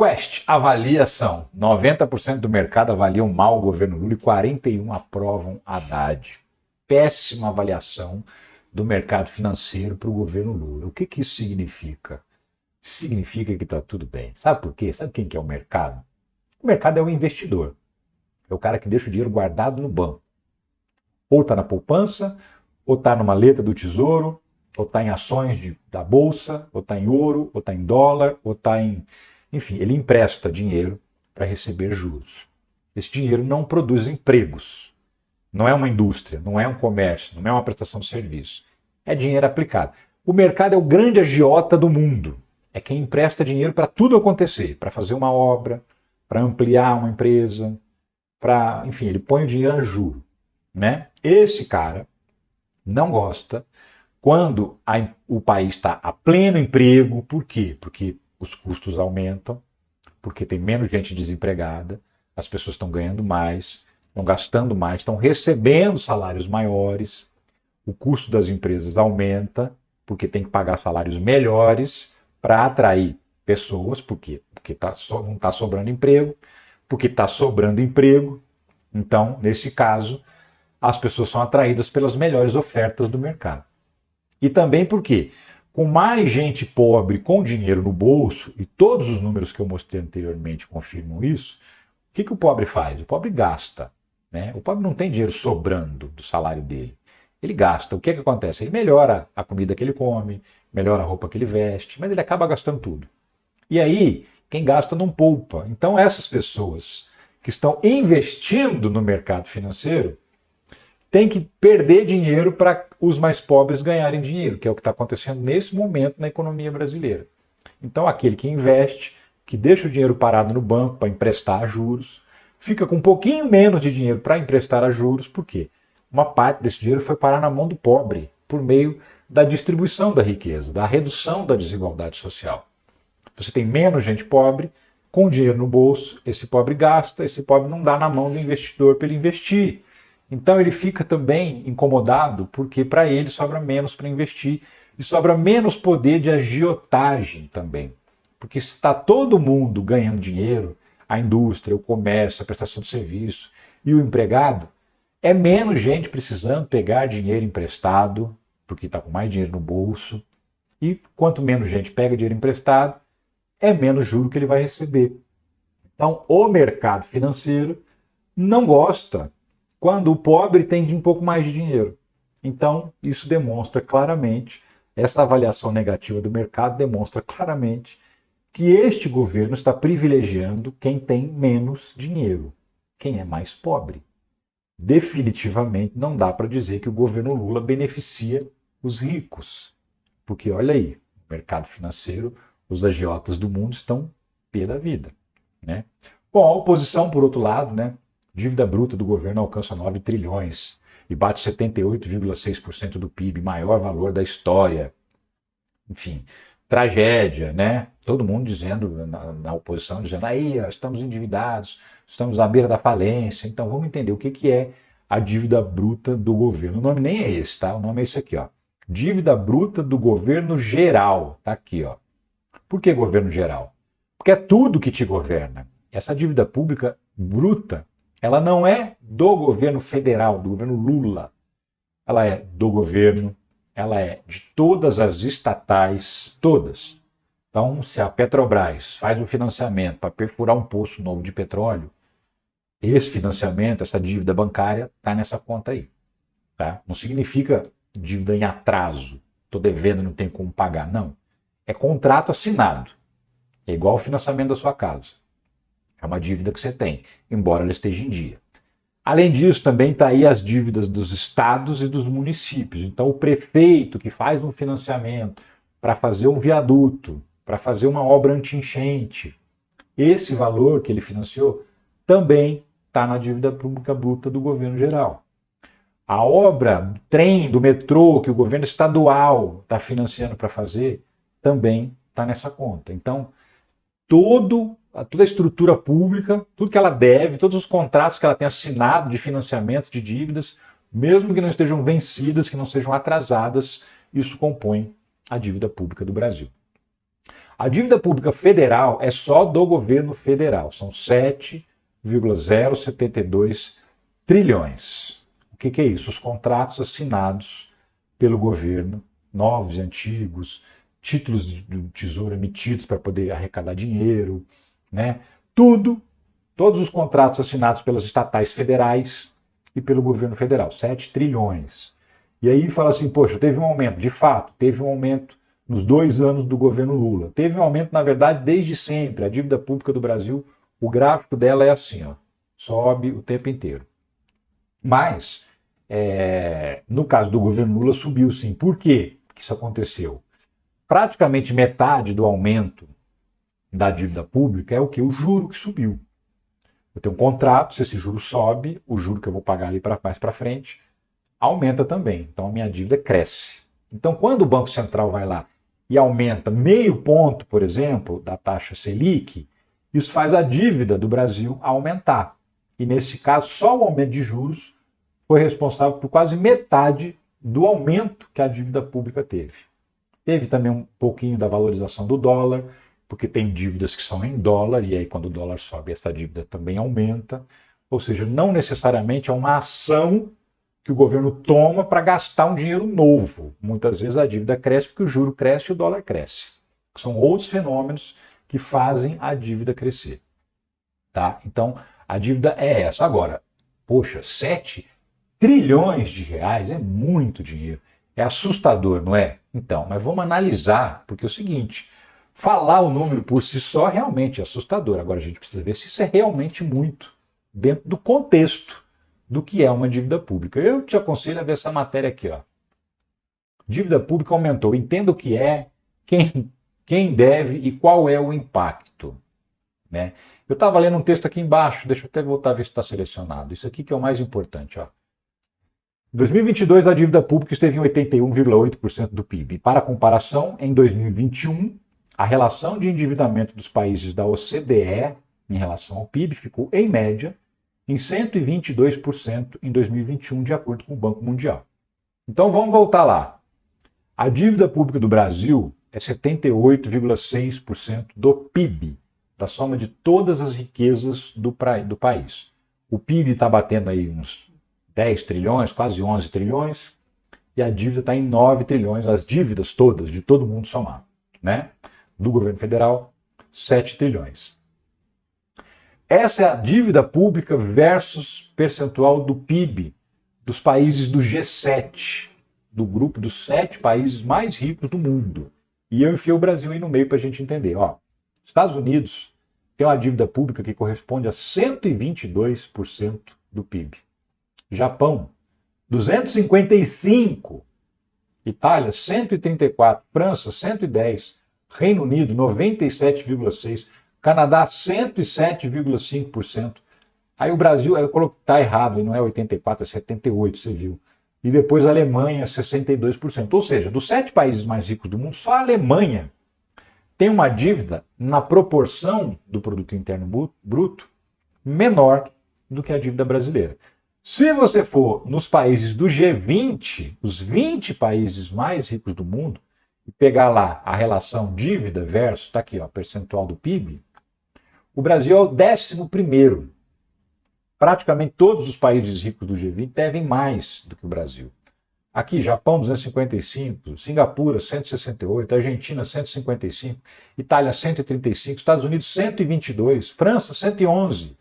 Quest, avaliação. 90% do mercado avaliam mal o governo Lula e 41% aprovam Haddad. Péssima avaliação do mercado financeiro para o governo Lula. O que isso significa? Significa que está tudo bem. Sabe por quê? Sabe quem que é o mercado? O mercado é o investidor. É o cara que deixa o dinheiro guardado no banco. Ou está na poupança, ou está numa letra do tesouro, ou está em ações da bolsa, ou está em ouro, ou está em dólar, ou está em... Enfim, ele empresta dinheiro para receber juros. Esse dinheiro não produz empregos. Não é uma indústria, não é um comércio, não é uma prestação de serviço. É dinheiro aplicado. O mercado é o grande agiota do mundo. É quem empresta dinheiro para tudo acontecer, para fazer uma obra, para ampliar uma empresa, para, enfim, ele põe o dinheiro a juro, né? Esse cara não gosta quando o país está a pleno emprego. Por quê? Porque os custos aumentam, porque tem menos gente desempregada, as pessoas estão ganhando mais, estão gastando mais, estão recebendo salários maiores, o custo das empresas aumenta, porque tem que pagar salários melhores para atrair pessoas, porque não está sobrando emprego, porque está sobrando emprego. Então, nesse caso, as pessoas são atraídas pelas melhores ofertas do mercado. E também porque, com mais gente pobre com dinheiro no bolso, e todos os números que eu mostrei anteriormente confirmam isso, o que o pobre faz? O pobre gasta, né? O pobre não tem dinheiro sobrando do salário dele. Ele gasta. O que acontece? Ele melhora a comida que ele come, melhora a roupa que ele veste, mas ele acaba gastando tudo. E aí, quem gasta não poupa. Então, essas pessoas que estão investindo no mercado financeiro têm que perder dinheiro para os mais pobres ganharem dinheiro, que é o que está acontecendo nesse momento na economia brasileira. Então, aquele que investe, que deixa o dinheiro parado no banco para emprestar a juros, fica com um pouquinho menos de dinheiro para emprestar a juros. Por quê? Uma parte desse dinheiro foi parar na mão do pobre, por meio da distribuição da riqueza, da redução da desigualdade social. Você tem menos gente pobre, com dinheiro no bolso, esse pobre gasta, esse pobre não dá na mão do investidor para ele investir. Então ele fica também incomodado, porque para ele sobra menos para investir e sobra menos poder de agiotagem também. Porque se está todo mundo ganhando dinheiro, a indústria, o comércio, a prestação de serviço e o empregado, é menos gente precisando pegar dinheiro emprestado, porque está com mais dinheiro no bolso. E quanto menos gente pega dinheiro emprestado, é menos juro que ele vai receber. Então, o mercado financeiro não gosta quando o pobre tem um pouco mais de dinheiro. Então, isso demonstra claramente, essa avaliação negativa do mercado demonstra claramente que este governo está privilegiando quem tem menos dinheiro, quem é mais pobre. Definitivamente não dá para dizer que o governo Lula beneficia os ricos. Porque olha aí, o mercado financeiro, os agiotas do mundo estão pé da vida, né? Bom, a oposição, por outro lado, né? Dívida bruta do governo alcança 9 trilhões e bate 78,6% do PIB, maior valor da história. Enfim, tragédia, né? Todo mundo dizendo, na oposição, dizendo, aí, estamos endividados, estamos à beira da falência. Então vamos entender o que é a dívida bruta do governo. O nome nem é esse, tá? O nome é esse aqui, ó. Dívida bruta do governo geral. Tá aqui, ó. Por que governo geral? Porque é tudo que te governa. Essa dívida pública bruta, ela não é do governo federal, do governo Lula. Ela é do governo, ela é de todas as estatais, todas. Então, se a Petrobras faz um financiamento para perfurar um poço novo de petróleo, esse financiamento, essa dívida bancária, está nessa conta aí. Tá? Não significa dívida em atraso, estou devendo, não tenho como pagar. Não. É contrato assinado. É igual o financiamento da sua casa. É uma dívida que você tem, embora ela esteja em dia. Além disso, também está aí as dívidas dos estados e dos municípios. Então, o prefeito que faz um financiamento para fazer um viaduto, para fazer uma obra anti-enchente, esse valor que ele financiou também está na dívida pública bruta do governo geral. A obra do trem, do metrô, que o governo estadual está financiando para fazer, também está nessa conta. Então, toda a estrutura pública, tudo que ela deve, todos os contratos que ela tem assinado de financiamento, de dívidas, mesmo que não estejam vencidas, que não sejam atrasadas, isso compõe a dívida pública do Brasil. A dívida pública federal é só do governo federal, são 7,072 trilhões. O que é isso? Os contratos assinados pelo governo, novos e antigos, títulos do tesouro emitidos para poder arrecadar dinheiro, né? Todos os contratos assinados pelas estatais federais e pelo governo federal, 7 trilhões. E aí fala assim, poxa, teve um aumento. De fato, teve um aumento nos 2 anos do governo Lula. Teve um aumento, na verdade, desde sempre. A dívida pública do Brasil, o gráfico dela é assim, ó, sobe o tempo inteiro. Mas, no caso do governo Lula, subiu sim. Por quê que isso aconteceu? Praticamente metade do aumento da dívida pública é o que? O juro que subiu. Eu tenho um contrato, se esse juro sobe, o juro que eu vou pagar ali mais para frente aumenta também. Então a minha dívida cresce. Então quando o Banco Central vai lá e aumenta meio ponto, por exemplo, da taxa Selic, isso faz a dívida do Brasil aumentar. E nesse caso, só o aumento de juros foi responsável por quase metade do aumento que a dívida pública teve. Teve também um pouquinho da valorização do dólar, porque tem dívidas que são em dólar, e aí quando o dólar sobe, essa dívida também aumenta. Ou seja, não necessariamente é uma ação que o governo toma para gastar um dinheiro novo. Muitas vezes a dívida cresce porque o juro cresce e o dólar cresce. São outros fenômenos que fazem a dívida crescer. Tá? Então, a dívida é essa. Agora, poxa, 7 trilhões de reais é muito dinheiro. É assustador, não é? Então, mas vamos analisar, porque é o seguinte, falar o número por si só realmente é assustador. Agora a gente precisa ver se isso é realmente muito dentro do contexto do que é uma dívida pública. Eu te aconselho a ver essa matéria aqui, ó. Dívida pública aumentou. Entenda o que é, quem deve e qual é o impacto. Né? Eu estava lendo um texto aqui embaixo, deixa eu até voltar a ver se está selecionado. Isso aqui que é o mais importante. Ó. Em 2022, a dívida pública esteve em 81,8% do PIB. Para comparação, em 2021, a relação de endividamento dos países da OCDE em relação ao PIB ficou, em média, em 122% em 2021, de acordo com o Banco Mundial. Então vamos voltar lá. A dívida pública do Brasil é 78,6% do PIB, da soma de todas as riquezas do país. O PIB está batendo aí uns 10 trilhões, quase 11 trilhões, e a dívida está em 9 trilhões, as dívidas todas, de todo mundo somado, né? Do governo federal, 7 trilhões. Essa é a dívida pública versus percentual do PIB dos países do G7, do grupo dos 7 países mais ricos do mundo. E eu enfiei o Brasil aí no meio para a gente entender. Ó, Estados Unidos tem uma dívida pública que corresponde a 122% do PIB. Japão, 255%. Itália, 134%. França, 110%. Reino Unido, 97,6%. Canadá, 107,5%. Aí o Brasil, eu coloquei, tá errado, não é 84%, é 78%, você viu. E depois a Alemanha, 62%. Ou seja, dos 7 países mais ricos do mundo, só a Alemanha tem uma dívida na proporção do produto interno bruto menor do que a dívida brasileira. Se você for nos países do G20, os 20 países mais ricos do mundo, e pegar lá a relação dívida versus, está aqui, ó, percentual do PIB, o Brasil é o 11º. Praticamente todos os países ricos do G20 devem mais do que o Brasil. Aqui, Japão, 255, Singapura, 168, Argentina, 155, Itália, 135, Estados Unidos, 122, França, 111,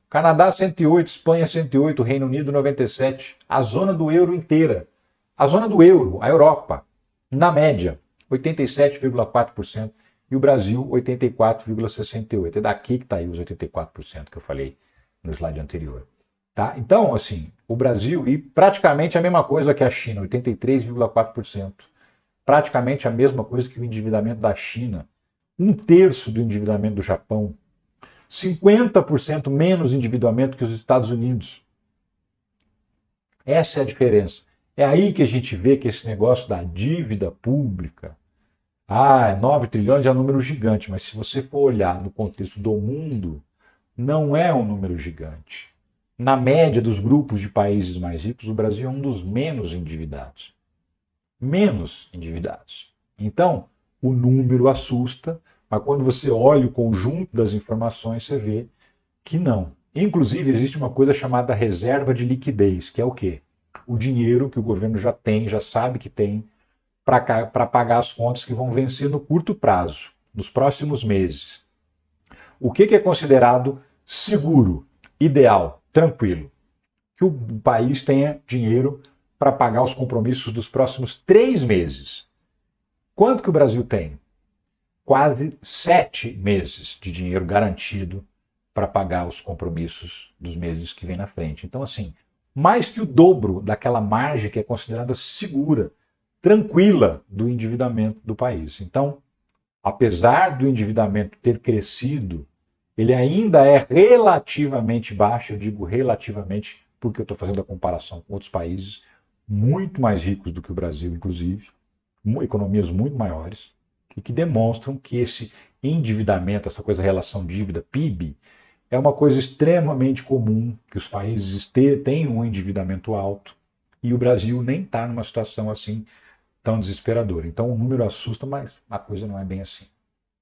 Canadá, 108, Espanha, 108, Reino Unido, 97, a zona do euro inteira. A zona do euro, a Europa, na média, 87,4%, e o Brasil, 84,68%. É daqui que está aí os 84% que eu falei no slide anterior. Tá? Então, assim, o Brasil, e praticamente a mesma coisa que a China, 83,4%. Praticamente a mesma coisa que o endividamento da China, 1/3 do endividamento do Japão, 50% menos endividamento que os Estados Unidos. Essa é a diferença. É aí que a gente vê que esse negócio da dívida pública, 9 trilhões é um número gigante, mas se você for olhar no contexto do mundo, não é um número gigante. Na média dos grupos de países mais ricos, o Brasil é um dos menos endividados. Menos endividados. Então, o número assusta, Mas quando você olha o conjunto das informações, você vê que não. Inclusive, existe uma coisa chamada reserva de liquidez, que é o quê? O dinheiro que o governo já tem, já sabe que tem, para pagar as contas que vão vencer no curto prazo, nos próximos meses. O que é considerado seguro, ideal, tranquilo? Que o país tenha dinheiro para pagar os compromissos dos próximos 3 meses. Quanto que o Brasil tem? Quase 7 meses de dinheiro garantido para pagar os compromissos dos meses que vem na frente. Então, assim, mais que o dobro daquela margem que é considerada segura, tranquila do endividamento do país. Então, apesar do endividamento ter crescido, ele ainda é relativamente baixo, eu digo relativamente porque eu estou fazendo a comparação com outros países muito mais ricos do que o Brasil, inclusive, economias muito maiores, e que demonstram que esse endividamento, essa coisa relação dívida-PIB, é uma coisa extremamente comum, que os países tenham um endividamento alto, e o Brasil nem está numa situação assim tão desesperadora. Então o número assusta, mas a coisa não é bem assim.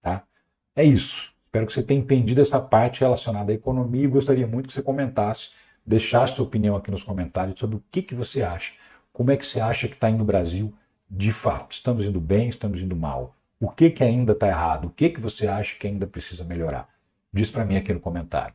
Tá? É isso. Espero que você tenha entendido essa parte relacionada à economia e gostaria muito que você comentasse, deixasse sua opinião aqui nos comentários sobre o que você acha. Como é que você acha que está indo o Brasil de fato? Estamos indo bem, estamos indo mal? O que ainda está errado? O que você acha que ainda precisa melhorar? Diz para mim aqui no comentário.